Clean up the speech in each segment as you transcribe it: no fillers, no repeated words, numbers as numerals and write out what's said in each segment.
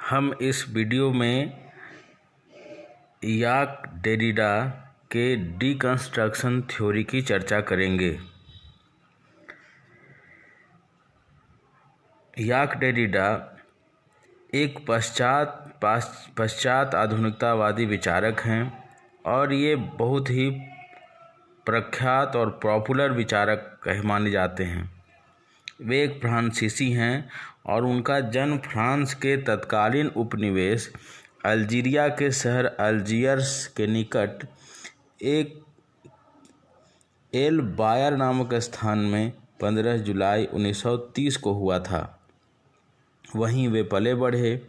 हम इस वीडियो में याक डेरिडा के डिकंस्ट्रक्शन थ्योरी की चर्चा करेंगे। याक डेरिडा एक पश्चात आधुनिकतावादी विचारक हैं और ये बहुत ही प्रख्यात और पॉपुलर विचारक माने जाते हैं। वे एक फ्रांसीसी हैं और उनका जन्म फ्रांस के तत्कालीन उपनिवेश अल्जीरिया के शहर अल्जियर्स के निकट एक एल बायर नामक स्थान में 15 जुलाई 1930 को हुआ था। वहीं वे पले बढ़े।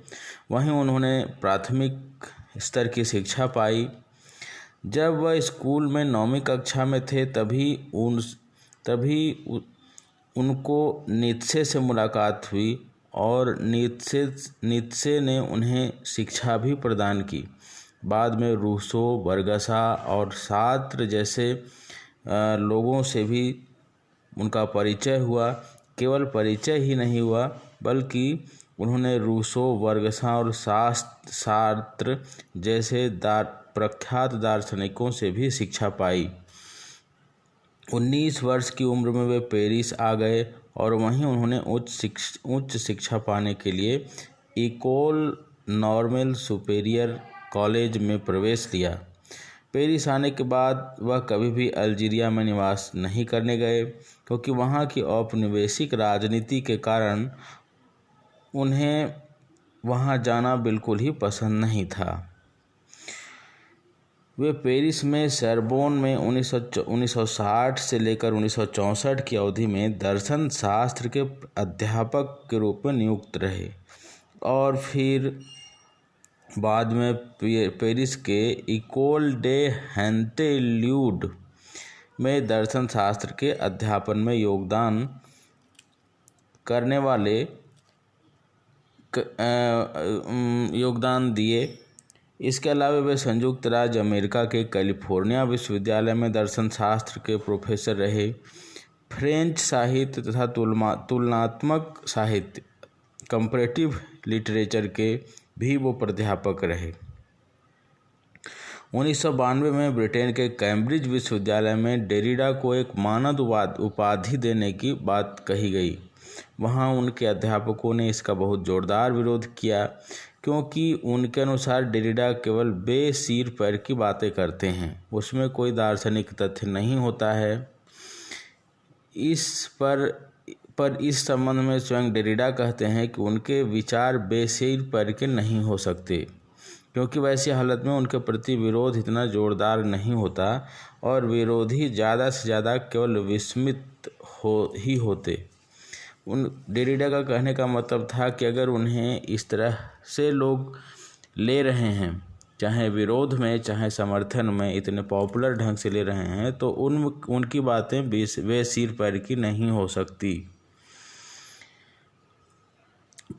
वहीं उन्होंने प्राथमिक स्तर की शिक्षा पाई। जब वह स्कूल में 9वीं कक्षा में थे तभी उनको नीत्शे से मुलाकात हुई और नीत्शे ने उन्हें शिक्षा भी प्रदान की। बाद में रूसो, बरगसा और सार्त्र जैसे लोगों से भी उनका परिचय हुआ। केवल परिचय ही नहीं हुआ बल्कि उन्होंने रूसो, बरगसा और सार्त्र जैसे प्रख्यात दार्शनिकों से भी शिक्षा पाई। 19 वर्ष की उम्र में वे पेरिस आ गए और वहीं उन्होंने उच्च शिक्षा पाने के लिए इकोल नॉर्मेल सुपेरियर कॉलेज में प्रवेश लिया। पेरिस आने के बाद वह कभी भी अल्जीरिया में निवास नहीं करने गए क्योंकि वहाँ की औपनिवेशिक राजनीति के कारण उन्हें वहाँ जाना बिल्कुल ही पसंद नहीं था। वे पेरिस में सोरबोन में 1960 से लेकर 1964 की अवधि में दर्शन शास्त्र के अध्यापक के रूप में नियुक्त रहे और फिर बाद में पेरिस के इकोल डे हेंटेल्यूड में दर्शन शास्त्र के अध्यापन में योगदान दिए। इसके अलावा वे संयुक्त राज्य अमेरिका के कैलिफोर्निया विश्वविद्यालय में दर्शन शास्त्र के प्रोफेसर रहे। फ्रेंच साहित्य तथा तुलनात्मक साहित्य कंपैरेटिव लिटरेचर के भी वो प्राध्यापक रहे। 1992 में ब्रिटेन के कैम्ब्रिज विश्वविद्यालय में डेरिडा को एक मानद उपाधि देने की बात कही गई। वहाँ उनके अध्यापकों ने इसका बहुत जोरदार विरोध किया क्योंकि उनके अनुसार डेरिडा केवल बेसिर पैर की बातें करते हैं, उसमें कोई दार्शनिक तथ्य नहीं होता है। इस संबंध में स्वयं डेरिडा कहते हैं कि उनके विचार बेसिर पैर के नहीं हो सकते क्योंकि वैसी हालत में उनके प्रति विरोध इतना जोरदार नहीं होता और विरोधी ज़्यादा से ज़्यादा केवल विस्मित होते। डेरिडा का कहने का मतलब था कि अगर उन्हें इस तरह से लोग ले रहे हैं, चाहे विरोध में चाहे समर्थन में, इतने पॉपुलर ढंग से ले रहे हैं तो उनकी बातें वे सिर पैर की नहीं हो सकती।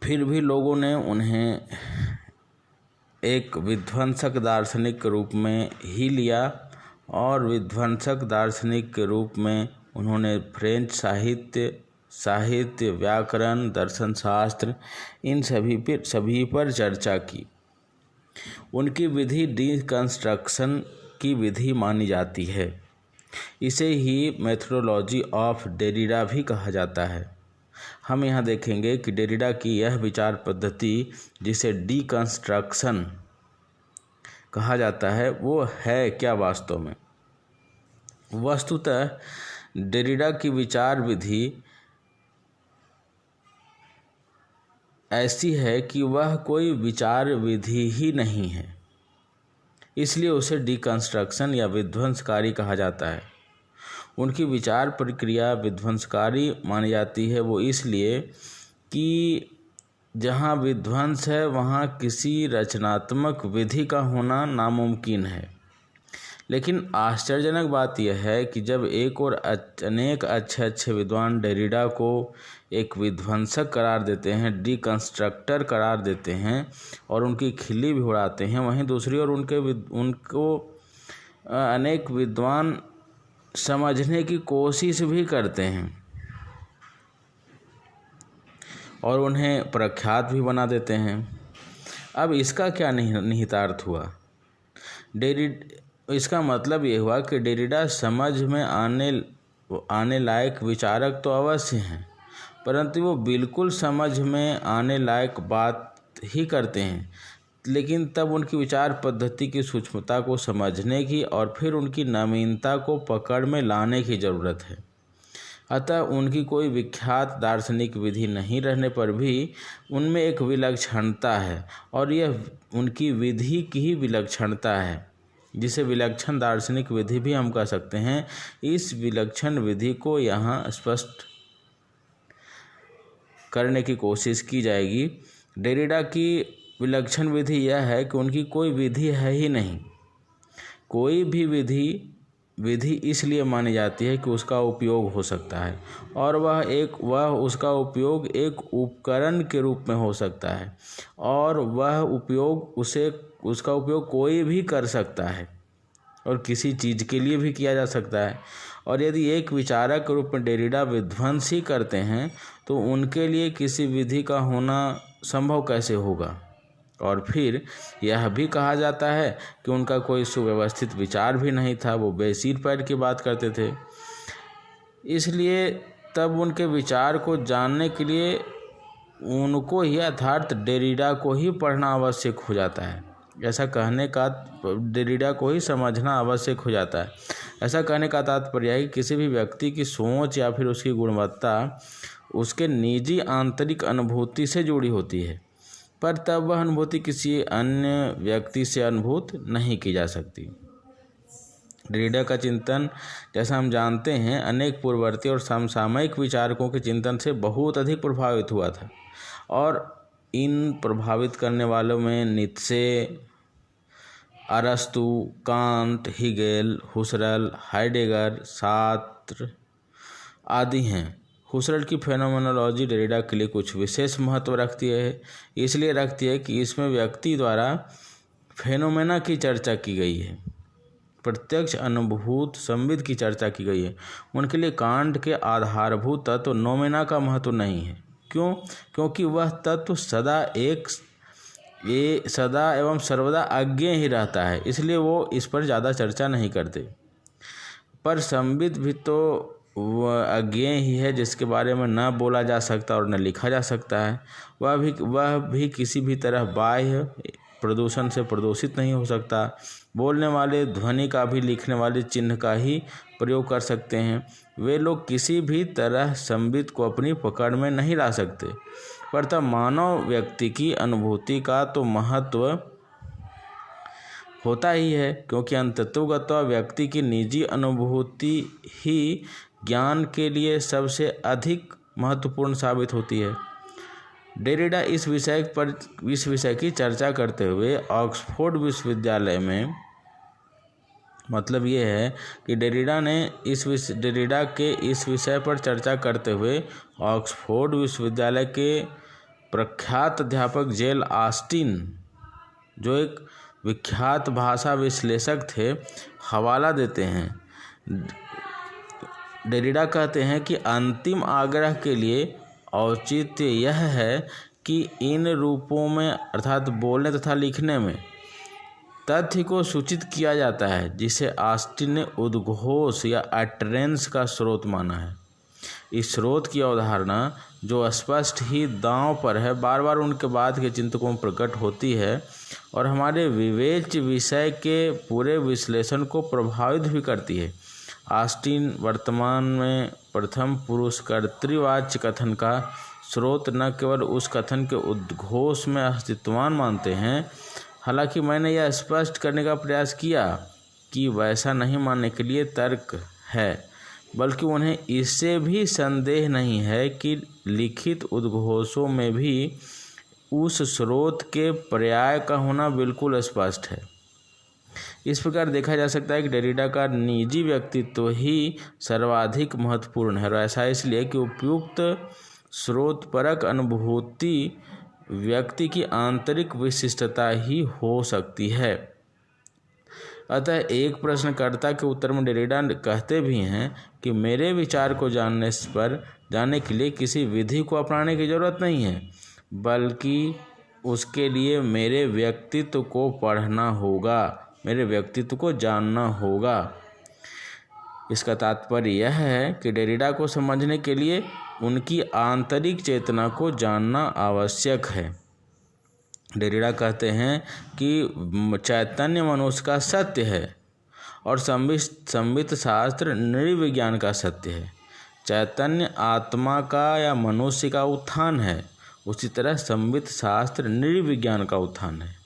फिर भी लोगों ने उन्हें एक विध्वंसक दार्शनिक के रूप में ही लिया और विध्वंसक दार्शनिक के रूप में उन्होंने फ्रेंच साहित्य, व्याकरण, दर्शन शास्त्र इन सभी पर चर्चा की। उनकी विधि डिकंस्ट्रक्शन की विधि मानी जाती है। इसे ही मेथोडोलॉजी ऑफ डेरिडा भी कहा जाता है। हम यहाँ देखेंगे कि डेरिडा की यह विचार पद्धति जिसे डिकंस्ट्रक्शन कहा जाता है वो है क्या वास्तव में। वस्तुतः डेरिडा की विचार विधि ऐसी है कि वह कोई विचार विधि ही नहीं है, इसलिए उसे डिकंस्ट्रक्शन या विध्वंसकारी कहा जाता है। उनकी विचार प्रक्रिया विध्वंसकारी मानी जाती है वो इसलिए कि जहाँ विध्वंस है वहाँ किसी रचनात्मक विधि का होना नामुमकिन है। लेकिन आश्चर्यजनक बात यह है कि जब एक और अनेक अच्छे विद्वान डेरिडा को एक विध्वंसक करार देते हैं, डिकंस्ट्रक्टर करार देते हैं और उनकी खिल्ली भी उड़ाते हैं, वहीं दूसरी ओर उनको अनेक विद्वान समझने की कोशिश भी करते हैं और उन्हें प्रख्यात भी बना देते हैं। अब इसका क्या निहितार्थ हुआ? इसका मतलब ये हुआ कि डेरिडा समझ में आने लायक विचारक तो अवश्य हैं, परंतु वो बिल्कुल समझ में आने लायक बात ही करते हैं, लेकिन तब उनकी विचार पद्धति की सूक्ष्मता को समझने की और फिर उनकी नवीनता को पकड़ में लाने की ज़रूरत है। अतः उनकी कोई विख्यात दार्शनिक विधि नहीं रहने पर भी उनमें एक विलक्षणता है, और यह उनकी विधि की ही विलक्षणता है, जिसे विलक्षण दार्शनिक विधि भी हम कह सकते हैं। इस विलक्षण विधि को यहाँ स्पष्ट करने की कोशिश की जाएगी। डेरिडा की विलक्षण विधि यह है कि उनकी कोई विधि है ही नहीं। कोई भी विधि इसलिए मानी जाती है कि उसका उपयोग हो सकता है, और वह उसका उपयोग एक उपकरण के रूप में हो सकता है, और उसका उपयोग कोई भी कर सकता है और किसी चीज़ के लिए भी किया जा सकता है। और यदि एक विचारक के रूप में डेरिडा विध्वंस ही करते हैं तो उनके लिए किसी विधि का होना संभव कैसे होगा? और फिर यह भी कहा जाता है कि उनका कोई सुव्यवस्थित विचार भी नहीं था, वो बेसिर पैर की बात करते थे। इसलिए तब उनके विचार को जानने के लिए उनको ही अर्थात डेरिडा को ही पढ़ना आवश्यक हो जाता है। ऐसा कहने का डेरिडा को ही समझना आवश्यक हो जाता है। ऐसा कहने का तात्पर्य है कि किसी भी व्यक्ति की सोच या फिर उसकी गुणवत्ता उसके निजी आंतरिक अनुभूति से जुड़ी होती है, पर तब वह अनुभूति किसी अन्य व्यक्ति से अनुभूत नहीं की जा सकती। डेरिडा का चिंतन, जैसा हम जानते हैं, अनेक पूर्ववर्ती और समसामयिक विचारकों के चिंतन से बहुत अधिक प्रभावित हुआ था, और इन प्रभावित करने वालों में नीत्शे, अरस्तु, कांट, हेगेल, हुसरेल, हाइडेगर, सार्त्र आदि हैं। हुसरेल की फेनोमेनोलॉजी डेरिडा के लिए कुछ विशेष महत्व रखती है। इसलिए रखती है कि इसमें व्यक्ति द्वारा फेनोमेना की चर्चा की गई है, प्रत्यक्ष अनुभूत संविद की चर्चा की गई है। उनके लिए कांट के आधारभूत तत्व नोमेना का महत्व नहीं है। क्यों? क्योंकि वह तत्व सदा एवं सर्वदा अज्ञेय ही रहता है, इसलिए वो इस पर ज़्यादा चर्चा नहीं करते। पर संविद भी तो वह अज्ञेय ही है, जिसके बारे में न बोला जा सकता और न लिखा जा सकता है। वह भी किसी भी तरह बाह्य प्रदूषण से प्रदूषित नहीं हो सकता। बोलने वाले ध्वनि का भी लिखने वाले चिन्ह का ही प्रयोग कर सकते हैं। वे लोग किसी भी तरह संविद को अपनी पकड़ में नहीं ला सकते, पर तब मानव व्यक्ति की अनुभूति का तो महत्व होता ही है, क्योंकि अंततोगत्वा व्यक्ति की निजी अनुभूति ही ज्ञान के लिए सबसे अधिक महत्वपूर्ण साबित होती है। डेरिडा इस विषय की चर्चा करते हुए ऑक्सफोर्ड विश्वविद्यालय में, मतलब ये है कि डेरिडा के इस विषय पर चर्चा करते हुए ऑक्सफोर्ड विश्वविद्यालय के प्रख्यात अध्यापक जेल ऑस्टिन, जो एक विख्यात भाषा विश्लेषक थे, हवाला देते हैं। डेरिडा कहते हैं कि अंतिम आग्रह के लिए औचित्य यह है कि इन रूपों में अर्थात बोलने तथा लिखने में तथ्य को सूचित किया जाता है, जिसे ऑस्टिन ने उद्घोष या अटरेंस का स्रोत माना है। इस स्रोत की अवधारणा, जो स्पष्ट ही दांव पर है, बार बार उनके बाद के चिंतकों में प्रकट होती है और हमारे विवेच्य विषय के पूरे विश्लेषण को प्रभावित भी करती है। ऑस्टिन वर्तमान में प्रथम पुरुष कर्तृवाच्य कथन का स्रोत न केवल उस कथन के उद्घोष में अस्तित्वान मानते हैं, हालांकि मैंने यह स्पष्ट करने का प्रयास किया कि वैसा नहीं मानने के लिए तर्क है, बल्कि उन्हें इससे भी संदेह नहीं है कि लिखित उद्घोषों में भी उस स्रोत के पर्याय का होना बिल्कुल स्पष्ट है। इस प्रकार देखा जा सकता है कि डेरिडा का निजी व्यक्तित्व ही सर्वाधिक महत्वपूर्ण है, और ऐसा इसलिए कि उपयुक्त स्रोतपरक अनुभूति व्यक्ति की आंतरिक विशिष्टता ही हो सकती है। अतः एक प्रश्नकर्ता के उत्तर में डेरिडा कहते भी हैं कि मेरे विचार को जानने के लिए किसी विधि को अपनाने की जरूरत नहीं है, बल्कि उसके लिए मेरे व्यक्तित्व को पढ़ना होगा, मेरे व्यक्तित्व को जानना होगा। इसका तात्पर्य यह है कि डेरिडा को समझने के लिए उनकी आंतरिक चेतना को जानना आवश्यक है। डेरिडा कहते हैं कि चैतन्य मनुष्य का सत्य है और संबित शास्त्र नृविज्ञान का सत्य है। चैतन्य आत्मा का या मनुष्य का उत्थान है, उसी तरह संबित शास्त्र नृविज्ञान का उत्थान है।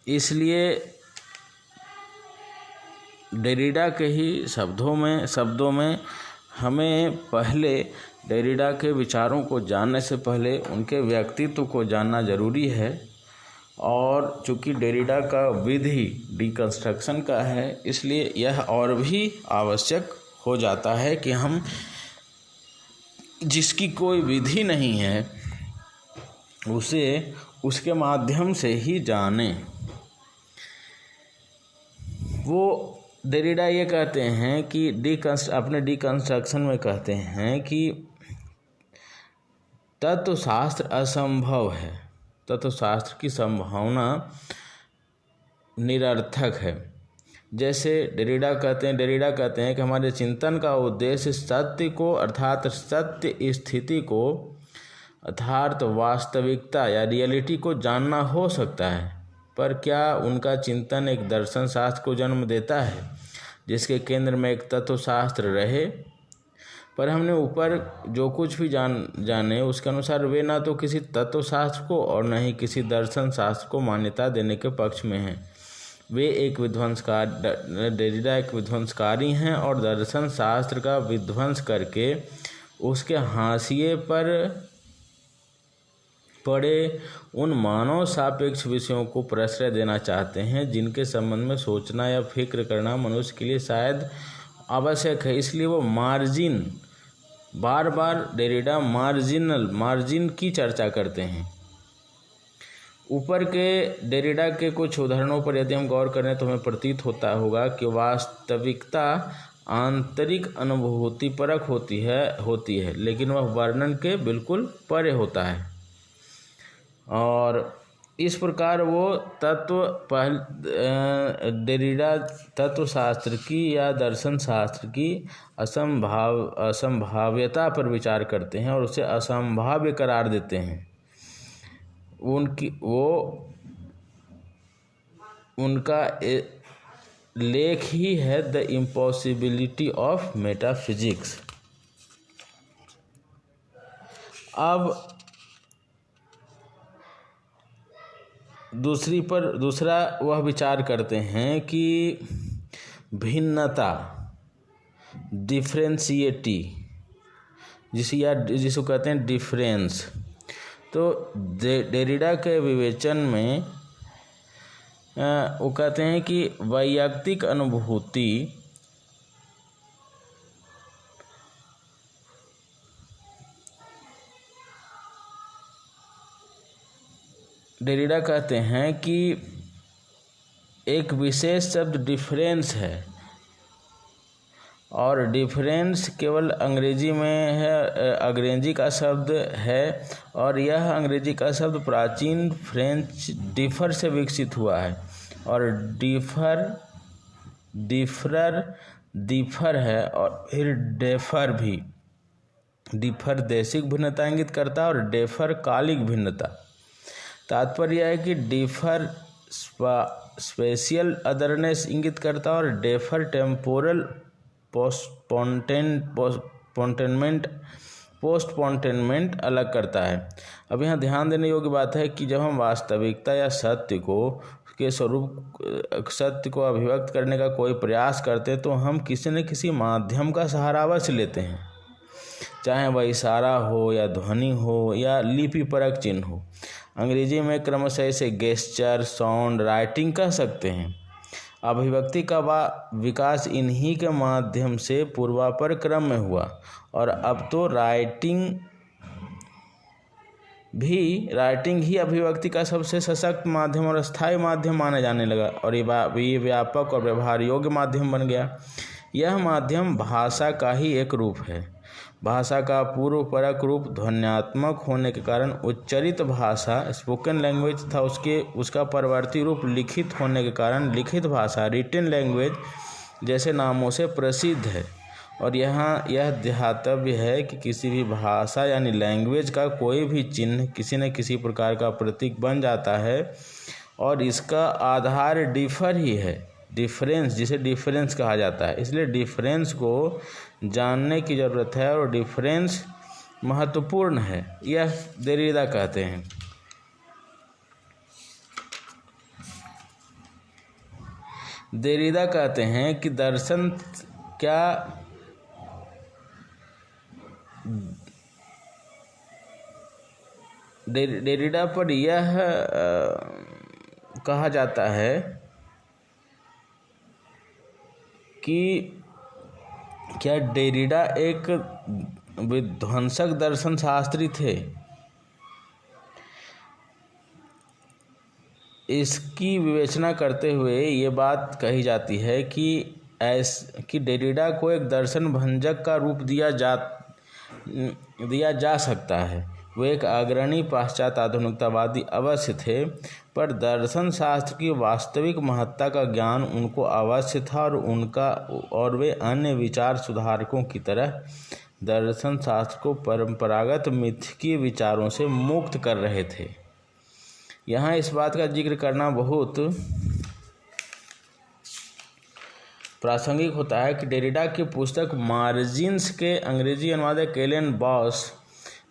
इसलिए डेरिडा के ही शब्दों में हमें पहले डेरिडा के विचारों को जानने से पहले उनके व्यक्तित्व को जानना जरूरी है। और चूँकि डेरिडा का विधि डिकंस्ट्रक्शन का है, इसलिए यह और भी आवश्यक हो जाता है कि हम जिसकी कोई विधि नहीं है उसे उसके माध्यम से ही जानें। वो डेरिडा ये कहते हैं कि अपने डिकंस्ट्रक्शन में कहते हैं कि तत्वशास्त्र असंभव है, तत्वशास्त्र की संभावना निरर्थक है। जैसे डेरिडा कहते हैं कि हमारे चिंतन का उद्देश्य सत्य को अर्थात सत्य स्थिति को अर्थात वास्तविकता या रियलिटी को जानना हो सकता है, पर क्या उनका चिंतन एक दर्शन शास्त्र को जन्म देता है जिसके केंद्र में एक तत्वशास्त्र रहे? पर हमने ऊपर जो कुछ भी जाने उसके अनुसार वे ना तो किसी तत्वशास्त्र को और न ही किसी दर्शन शास्त्र को मान्यता देने के पक्ष में हैं। वे एक डेरिडा एक विध्वंसकारी हैं और दर्शन शास्त्र का विध्वंस करके उसके हाशिए पर पड़े उन मानव सापेक्ष विषयों को प्रश्रय देना चाहते हैं जिनके संबंध में सोचना या फिक्र करना मनुष्य के लिए शायद आवश्यक है। इसलिए वो बार बार डेरिडा मार्जिन की चर्चा करते हैं। ऊपर के डेरिडा के कुछ उदाहरणों पर यदि हम गौर करें तो हमें प्रतीत होगा कि वास्तविकता आंतरिक अनुभूति परक होती है, लेकिन वह वर्णन के बिल्कुल परे होता है। और इस प्रकार वो डेरिडा तत्वशास्त्र की या दर्शन शास्त्र की असंभाव्यता पर विचार करते हैं और उसे असंभाव्य करार देते हैं। उनका लेख ही है द इम्पॉसिबिलिटी ऑफ मेटाफिजिक्स। अब दूसरा वह विचार करते हैं कि भिन्नता डिफरेंशिएटी जिसको कहते हैं डिफरेंस। तो डेरिडा के विवेचन में वो कहते हैं कि वैयक्तिक अनुभूति डेरिडा कहते हैं कि एक विशेष शब्द डिफरेंस है और डिफरेंस केवल अंग्रेजी में है, अंग्रेजी का शब्द है और यह अंग्रेजी का शब्द प्राचीन फ्रेंच डिफर से विकसित हुआ है। और डिफर है और फिर डेफर भी। डिफर देशिक भिन्नता इंगित करता है और डेफर कालिक भिन्नता। तात्पर्य है कि डिफर स्पेशियल अदरनेस इंगित करता है और डेफर टेम्पोरल पोस्टपोन्टेनमेंट अलग करता है। अब यहाँ ध्यान देने योग्य बात है कि जब हम वास्तविकता या सत्य को अभिव्यक्त करने का कोई प्रयास करते हैं तो हम किसी न किसी माध्यम का सहारा अवश्य लेते हैं, चाहे वह इशारा हो या ध्वनि हो या लिपि परक चिन्ह हो। अंग्रेजी में क्रमशः इसे गेस्चर, साउंड, राइटिंग कह सकते हैं। अभिव्यक्ति का विकास इन्हीं के माध्यम से पूर्वापर क्रम में हुआ और अब तो राइटिंग ही अभिव्यक्ति का सबसे सशक्त माध्यम और स्थायी माध्यम माना जाने लगा और ये व्यापक और व्यवहार योग्य माध्यम बन गया। यह माध्यम भाषा का ही एक रूप है। भाषा का पूर्व परक रूप ध्वन्यात्मक होने के कारण उच्चरित भाषा स्पोकन लैंग्वेज तथा उसका परवर्ती रूप लिखित होने के कारण लिखित भाषा रिटन लैंग्वेज जैसे नामों से प्रसिद्ध है। और यहाँ यह ध्यातव्य है कि किसी भी भाषा यानी लैंग्वेज का कोई भी चिन्ह किसी न किसी प्रकार का प्रतीक बन जाता है और इसका आधार डिफर ही है, डिफरेंस, जिसे डिफरेंस कहा जाता है। इसलिए डिफरेंस को जानने की ज़रूरत है और डिफरेंस महत्वपूर्ण है, यह देरिडा कहते हैं। देरिडा कहते हैं कि दर्शन क्या देरिडा पर यह कहा जाता है कि क्या देरिडा एक विध्वंसक दर्शन शास्त्री थे। इसकी विवेचना करते हुए ये बात कही जाती है कि देरिडा को एक दर्शन भंजक का रूप दिया जा सकता है। वे एक अग्रणी पाश्चात्य आधुनिकतावादी अवश्य थे, पर दर्शन शास्त्र की वास्तविक महत्ता का ज्ञान उनको अवश्य था और वे अन्य विचार सुधारकों की तरह दर्शन शास्त्र को परंपरागत मिथकीय विचारों से मुक्त कर रहे थे। यहाँ इस बात का जिक्र करना बहुत प्रासंगिक होता है कि डेरिडा की पुस्तक मार्जिन्स के अंग्रेजी अनुवादक एलन बॉस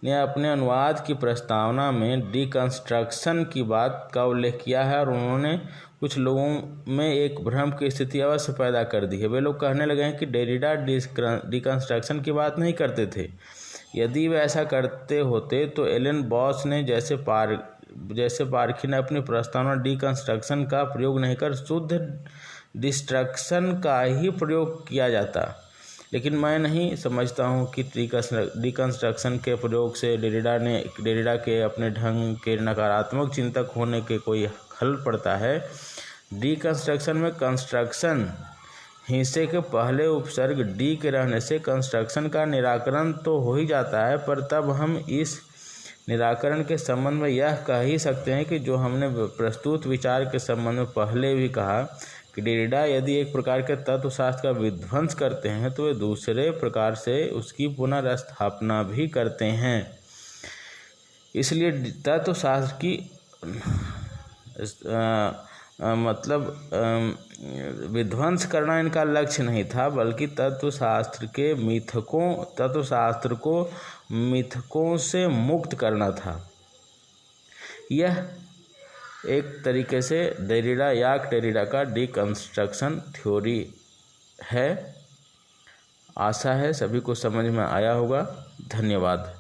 ने अपने अनुवाद की प्रस्तावना में डिकंस्ट्रक्शन की बात का उल्लेख किया है और उन्होंने कुछ लोगों में एक भ्रम की स्थिति अवश्य पैदा कर दी है। वे लोग कहने लगे हैं कि डेरिडा डिकंस्ट्रक्शन की बात नहीं करते थे। यदि वे ऐसा करते होते तो एलन बॉस ने जैसे पारखी ने अपनी प्रस्तावना डिकंस्ट्रक्शन का प्रयोग नहीं कर शुद्ध डिस्ट्रक्शन का ही प्रयोग किया जाता। लेकिन मैं नहीं समझता हूँ कि डिकंस्ट्रक्शन के प्रयोग से डेरिडा के अपने ढंग के नकारात्मक चिंतक होने के कोई हल पड़ता है। डिकंस्ट्रक्शन में कंस्ट्रक्शन हिस्से के पहले उपसर्ग डी के रहने से कंस्ट्रक्शन का निराकरण तो हो ही जाता है, पर तब हम इस निराकरण के संबंध में यह कह ही सकते हैं कि जो हमने प्रस्तुत विचार के संबंध में पहले भी कहा कि डेरिडा यदि एक प्रकार के तत्वशास्त्र का विध्वंस करते हैं तो वे दूसरे प्रकार से उसकी पुनर्स्थापना भी करते हैं। इसलिए तत्वशास्त्र की विध्वंस करना इनका लक्ष्य नहीं था, बल्कि तत्वशास्त्र को मिथकों से मुक्त करना था। यह एक तरीके से डेरिडा का डिकंस्ट्रक्शन थ्योरी है। आशा है सभी को समझ में आया होगा। धन्यवाद।